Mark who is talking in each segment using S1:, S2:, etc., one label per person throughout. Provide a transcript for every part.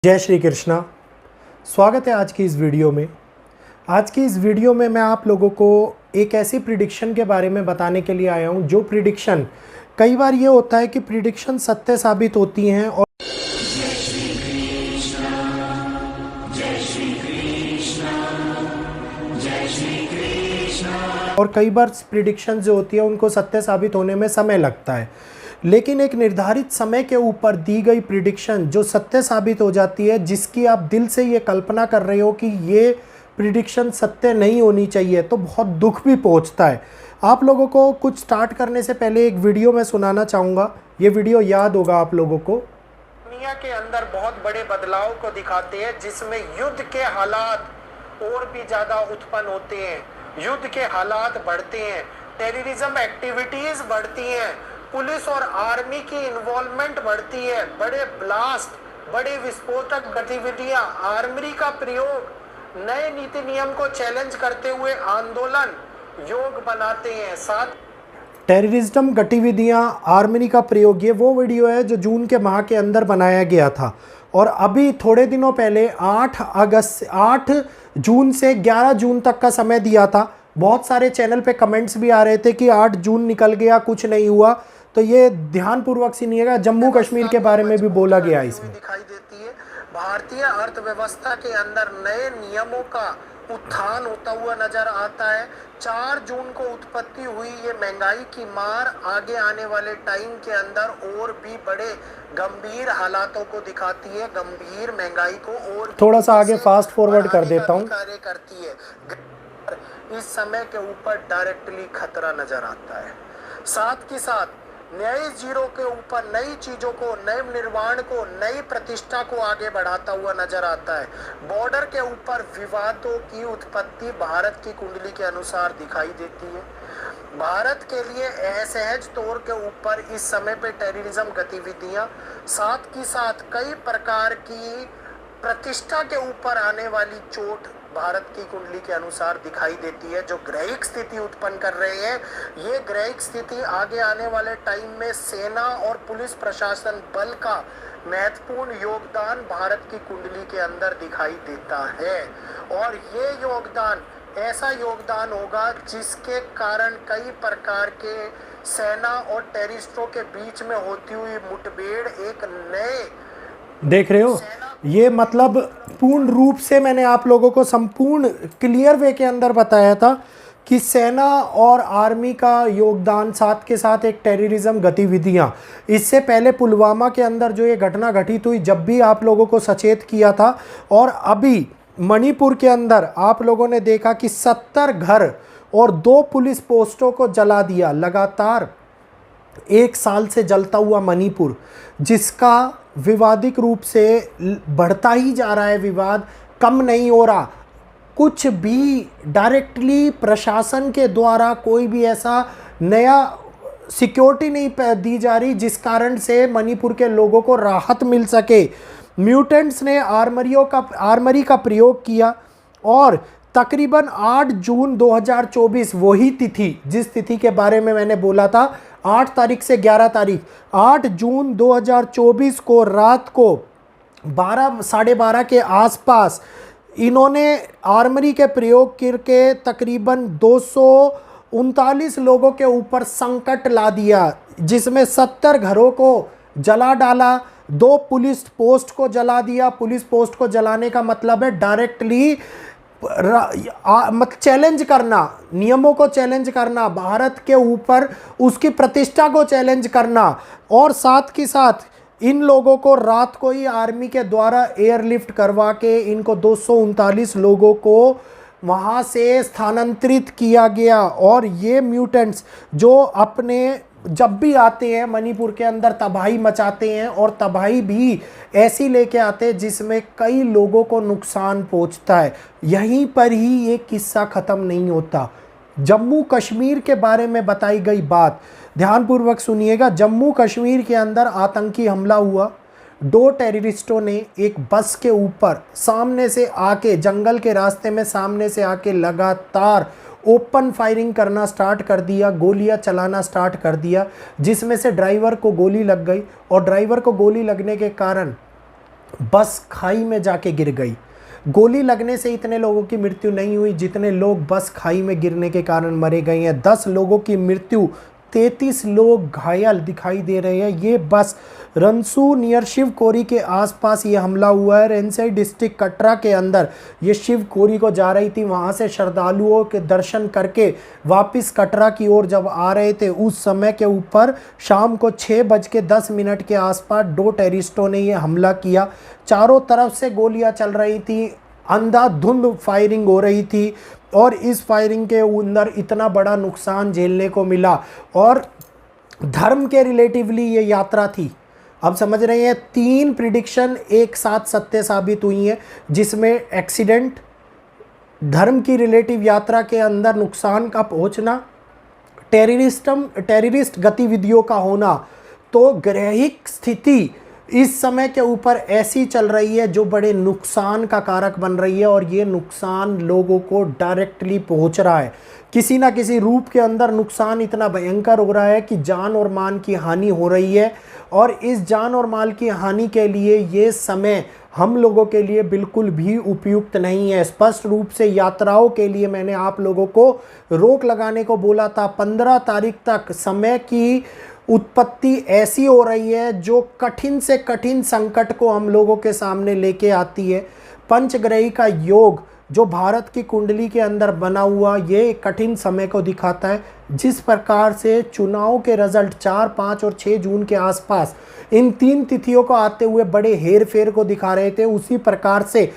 S1: जय श्री कृष्णा। स्वागत है आज की इस वीडियो में। आज की इस वीडियो में मैं आप लोगों को एक ऐसी प्रिडिक्शन के बारे में बताने के लिए आया हूं जो प्रिडिक्शन कई बार ये होता है कि प्रिडिक्शन सत्य साबित होती हैं और कई बार प्रिडिक्शन जो होती है उनको सत्य साबित होने में समय लगता है। लेकिन एक निर्धारित समय के ऊपर दी गई प्रिडिक्शन जो सत्य साबित हो जाती है, जिसकी आप दिल से ये कल्पना कर रहे हो कि ये प्रिडिक्शन सत्य नहीं होनी चाहिए, तो बहुत दुख भी पहुंचता है। आप लोगों को कुछ स्टार्ट करने से पहले एक वीडियो मैं सुनाना चाहूँगा। ये वीडियो याद होगा आप लोगों को।
S2: दुनिया के अंदर बहुत बड़े बदलाव को दिखाते हैं, जिसमें युद्ध के हालात और भी ज़्यादा उत्पन्न होते हैं, युद्ध के हालात बढ़ते हैं, टेररिज्म एक्टिविटीज़ बढ़ती हैं, पुलिस और आर्मी की इन्वॉल्वमेंट बढ़ती है, बड़े ब्लास्ट, बड़े विस्फोटक गतिविधियां, आर्मी का प्रयोग, नए नीति नियम को चैलेंज करते हुए आंदोलन योग बनाते हैं। साथ
S1: टेररिज्म गतिविधियां, आर्मी का प्रयोग, ये वो वीडियो है जो जून के माह के अंदर बनाया गया था। और अभी थोड़े दिनों पहले 8 जून से 11 जून तक का समय दिया था। बहुत सारे चैनल पे कमेंट्स भी आ रहे थे कि 8 जून निकल गया, कुछ नहीं हुआ। तो ये ध्यानपूर्वक सुनिएगा, जम्मू कश्मीर के बारे में भी बोला गया इसमें।
S2: दिखाई देती है भारतीय अर्थव्यवस्था के अंदर नए नियमों का उत्थान होता हुआ नजर आता है। 4 जून को उत्पत्ति हुई ये महंगाई की मार आगे आने वाले टाइम के अंदर और भी बड़े गंभीर हालातों को दिखाती है, गंभीर महंगाई को और
S1: थोड़ा सा आगे फास्ट फॉरवर्ड कर देता हूँ।
S2: कार्य करती है। इस समय के ऊपर डायरेक्टली खतरा नजर आता है। साथ ही साथ नए जीरो के ऊपर नई चीजों को, नए निर्माण को, नई प्रतिष्ठा को आगे बढ़ाता हुआ नजर आता है। बॉर्डर के ऊपर विवादों की उत्पत्ति भारत की कुंडली के अनुसार दिखाई देती है। भारत के लिए असहज तौर के ऊपर इस समय पे टेररिज्म गतिविधियां, साथ ही साथ कई प्रकार की प्रतिष्ठा के ऊपर आने वाली चोट भारत की कुंडली के अनुसार दिखाई देती है, जो ग्रहिक स्थिति उत्पन्न कर रहे हैं। ये ग्रहिक स्थिति आगे आने वाले टाइम में सेना और पुलिस प्रशासन बल का महत्वपूर्ण योगदान भारत की कुंडली के अंदर दिखाई देता है। और ये योगदान ऐसा योगदान होगा जिसके कारण कई प्रकार के सेना और टेररिस्टों के बीच में होती हुई मुठभेड़ एक नए,
S1: देख रहे हो, ये मतलब पूर्ण रूप से मैंने आप लोगों को संपूर्ण क्लियर वे के अंदर बताया था कि सेना और आर्मी का योगदान, साथ के साथ एक टेररिज्म गतिविधियां। इससे पहले पुलवामा के अंदर जो ये घटना घटित हुई, जब भी आप लोगों को सचेत किया था। और अभी मणिपुर के अंदर आप लोगों ने देखा कि 70 घर और 2 पुलिस पोस्टों को जला दिया। लगातार 1 साल से जलता हुआ मणिपुर, जिसका विवादिक रूप से बढ़ता ही जा रहा है, विवाद कम नहीं हो रहा। कुछ भी डायरेक्टली प्रशासन के द्वारा कोई भी ऐसा नया सिक्योरिटी नहीं दी जा रही जिस कारण से मणिपुर के लोगों को राहत मिल सके। म्यूटेंट्स ने आर्मरी का प्रयोग किया और तकरीबन 8 जून 2024, वही तिथि जिस तिथि के बारे में मैंने बोला था, 8 तारीख से 11 तारीख, 8 जून 2024 को रात को 12 साढ़े 12 के आसपास इन्होंने आर्मरी के प्रयोग करके तकरीबन 239 लोगों के ऊपर संकट ला दिया, जिसमें 70 घरों को जला डाला, 2 पुलिस पोस्ट को जला दिया। पुलिस पोस्ट को जलाने का मतलब है डायरेक्टली चैलेंज करना, नियमों को चैलेंज करना, भारत के ऊपर उसकी प्रतिष्ठा को चैलेंज करना। और साथ ही साथ इन लोगों को रात को ही आर्मी के द्वारा एयरलिफ्ट करवा के इनको 239 लोगों को वहाँ से स्थानांतरित किया गया। और ये म्यूटेंट्स जो अपने जब भी आते हैं मणिपुर के अंदर तबाही मचाते हैं, और तबाही भी ऐसी लेके आते हैं जिसमें कई लोगों को नुकसान पहुंचता है। यहीं पर ही ये किस्सा ख़त्म नहीं होता। जम्मू कश्मीर के बारे में बताई गई बात ध्यानपूर्वक सुनिएगा। जम्मू कश्मीर के अंदर आतंकी हमला हुआ। 2 टेररिस्टों ने एक बस के ऊपर सामने से आके, जंगल के रास्ते में सामने से आके लगातार ओपन फायरिंग करना स्टार्ट कर दिया, गोलियां चलाना स्टार्ट कर दिया, जिसमें से ड्राइवर को गोली लग गई। और ड्राइवर को गोली लगने के कारण बस खाई में जाके गिर गई। गोली लगने से इतने लोगों की मृत्यु नहीं हुई जितने लोग बस खाई में गिरने के कारण मरे गए हैं। 10 लोगों की मृत्यु, 33 लोग घायल दिखाई दे रहे हैं। ये बस रनसू नियर शिवकोरी के आसपास ये हमला हुआ है। रेंसई डिस्ट्रिक्ट कटरा के अंदर ये शिवकोरी को जा रही थी, वहाँ से श्रद्धालुओं के दर्शन करके वापस कटरा की ओर जब आ रहे थे, उस समय के ऊपर शाम को 6:10 के आसपास 2 टेररिस्टों ने ये हमला किया। चारों तरफ से गोलियां चल रही थी, अंधाधुंध फायरिंग हो रही थी और इस फायरिंग के अंदर इतना बड़ा नुकसान झेलने को मिला। और धर्म के रिलेटिवली ये यात्रा थी। अब समझ रहे हैं, 3 प्रिडिक्शन एक साथ सत्य साबित हुई हैं, जिसमें एक्सीडेंट, धर्म की रिलेटिव यात्रा के अंदर नुकसान का पहुंचना, टेररिस्ट गतिविधियों का होना। तो ग्रहिक स्थिति इस समय के ऊपर ऐसी चल रही है जो बड़े नुकसान का कारक बन रही है और ये नुकसान लोगों को डायरेक्टली पहुंच रहा है। किसी ना किसी रूप के अंदर नुकसान इतना भयंकर हो रहा है कि जान और माल की हानि हो रही है। और इस जान और माल की हानि के लिए ये समय हम लोगों के लिए बिल्कुल भी उपयुक्त नहीं है। स्पष्ट रूप से यात्राओं के लिए मैंने आप लोगों को रोक लगाने को बोला था। 15 तारीख तक समय की उत्पत्ति ऐसी हो रही है जो कठिन से कठिन संकट को हम लोगों के सामने लेके आती है। पंचग्रही का योग जो भारत की कुंडली के अंदर बना हुआ, ये कठिन समय को दिखाता है। जिस प्रकार से चुनाव के रिजल्ट 4, 5 और 6 जून के आसपास इन 3 तिथियों को आते हुए बड़े हेर फेर को दिखा रहे थे, उसी प्रकार से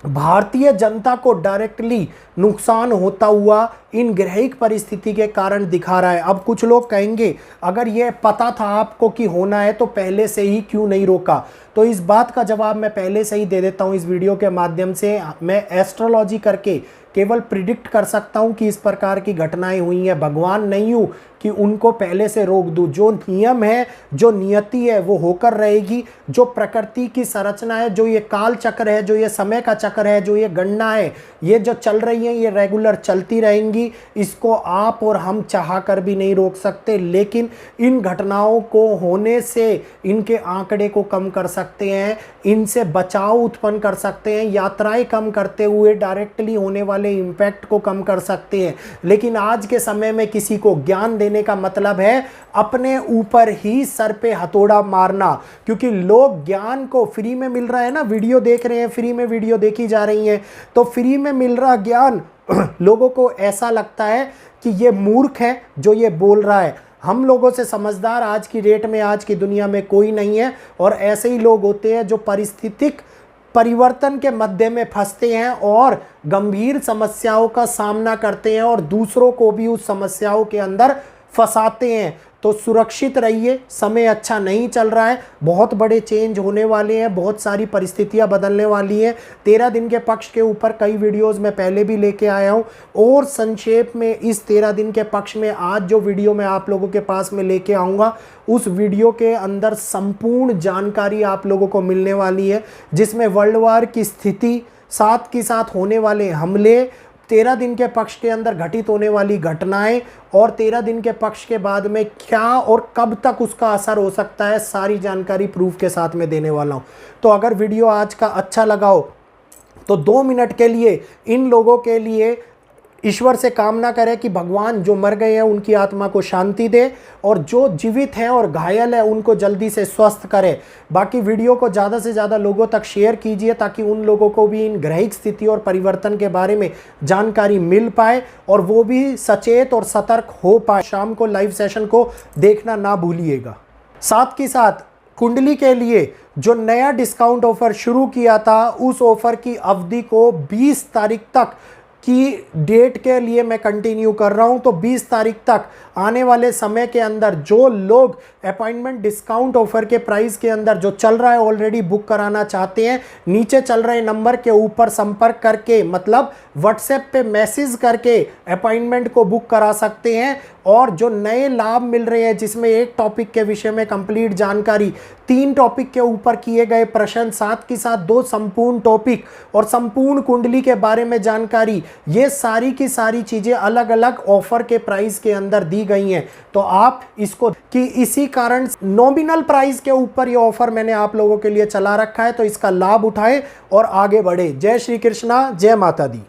S1: भारतीय जनता को डायरेक्टली नुकसान होता हुआ इन ग्रहिक परिस्थिति के कारण दिखा रहा है। अब कुछ लोग कहेंगे, अगर ये पता था आपको कि होना है तो पहले से ही क्यों नहीं रोका? तो इस बात का जवाब मैं पहले से ही दे देता हूं इस वीडियो के माध्यम से। मैं एस्ट्रोलॉजी करके केवल प्रिडिक्ट कर सकता हूं कि इस प्रकार की घटनाएं हुई हैं। भगवान नहीं हूं कि उनको पहले से रोक दूं। जो नियम है, जो नियति है, वो होकर रहेगी। जो प्रकृति की संरचना है, जो ये काल चक्र है, जो ये समय का चक्र है, जो ये गणना है, ये जो चल रही है, ये रेगुलर चलती रहेंगी। इसको आप और हम चाह कर भी नहीं रोक सकते, लेकिन इन घटनाओं को होने से इनके आंकड़े को कम कर सकते हैं, इनसे बचाव उत्पन्न कर सकते हैं, यात्राएं कम करते हुए डायरेक्टली होने वाले इम्पैक्ट को कम कर सकते हैं। लेकिन आज के समय में किसी को ज्ञान देने का मतलब है अपने ऊपर ही सर पे हथौड़ा मारना, क्योंकि लोग ज्ञान को फ्री में मिल रहा है ना, वीडियो देख रहे हैं, फ्री में वीडियो देखी जा रही हैं, तो फ्री में मिल रहा ज्ञान लोगों को ऐसा लगता है कि ये मूर्ख है जो ये बोल रहा है। हम लोगों से समझदार आज की डेट में, आज की दुनिया में कोई नहीं है। और ऐसे ही लोग होते हैं जो परिस्थितिक परिवर्तन के मध्य में फंसते हैं और गंभीर समस्याओं का सामना करते हैं और दूसरों को भी उस समस्याओं के अंदर फंसाते हैं। तो सुरक्षित रहिए, समय अच्छा नहीं चल रहा है, बहुत बड़े चेंज होने वाले हैं, बहुत सारी परिस्थितियां बदलने वाली हैं। 13 दिन के पक्ष के ऊपर कई वीडियोस मैं पहले भी लेके आया हूं और संक्षेप में इस 13 दिन के पक्ष में आज जो वीडियो मैं आप लोगों के पास में लेके आऊँगा, उस वीडियो के अंदर संपूर्ण जानकारी आप लोगों को मिलने वाली है, जिसमें वर्ल्ड वार की स्थिति, साथ के साथ होने वाले हमले, 13 दिन के पक्ष के अंदर घटित होने वाली घटनाएं और 13 दिन के पक्ष के बाद में क्या और कब तक उसका असर हो सकता है, सारी जानकारी प्रूफ के साथ में देने वाला हूं। तो अगर वीडियो आज का अच्छा लगा हो तो 2 मिनट के लिए इन लोगों के लिए ईश्वर से कामना करें कि भगवान जो मर गए हैं उनकी आत्मा को शांति दे और जो जीवित हैं और घायल है उनको जल्दी से स्वस्थ करे। बाकी वीडियो को ज़्यादा से ज़्यादा लोगों तक शेयर कीजिए ताकि उन लोगों को भी इन ग्रहिक स्थिति और परिवर्तन के बारे में जानकारी मिल पाए और वो भी सचेत और सतर्क हो पाए। शाम को लाइव सेशन को देखना ना भूलिएगा। साथ के साथ कुंडली के लिए जो नया डिस्काउंट ऑफर शुरू किया था, उस ऑफर की अवधि को 20 तारीख तक की डेट के लिए मैं कंटिन्यू कर रहा हूं। तो 20 तारीख तक आने वाले समय के अंदर जो लोग अपॉइंटमेंट डिस्काउंट ऑफर के प्राइस के अंदर जो चल रहा है ऑलरेडी बुक कराना चाहते हैं, नीचे चल रहे नंबर के ऊपर संपर्क करके, मतलब व्हाट्सएप पे मैसेज करके अपॉइंटमेंट को बुक करा सकते हैं। और जो नए लाभ मिल रहे हैं, जिसमें एक टॉपिक के विषय में कंप्लीट जानकारी, 3 टॉपिक के ऊपर किए गए प्रश्न, साथ के साथ 2 संपूर्ण टॉपिक और संपूर्ण कुंडली के बारे में जानकारी, ये सारी की सारी चीज़ें अलग अलग ऑफर के प्राइस के अंदर दी गई हैं। तो आप इसको कि इसी कारण नॉमिनल प्राइस के ऊपर ये ऑफर मैंने आप लोगों के लिए चला रखा है, तो इसका लाभ उठाएं और आगे बढ़े। जय श्री कृष्णा, जय माता दी।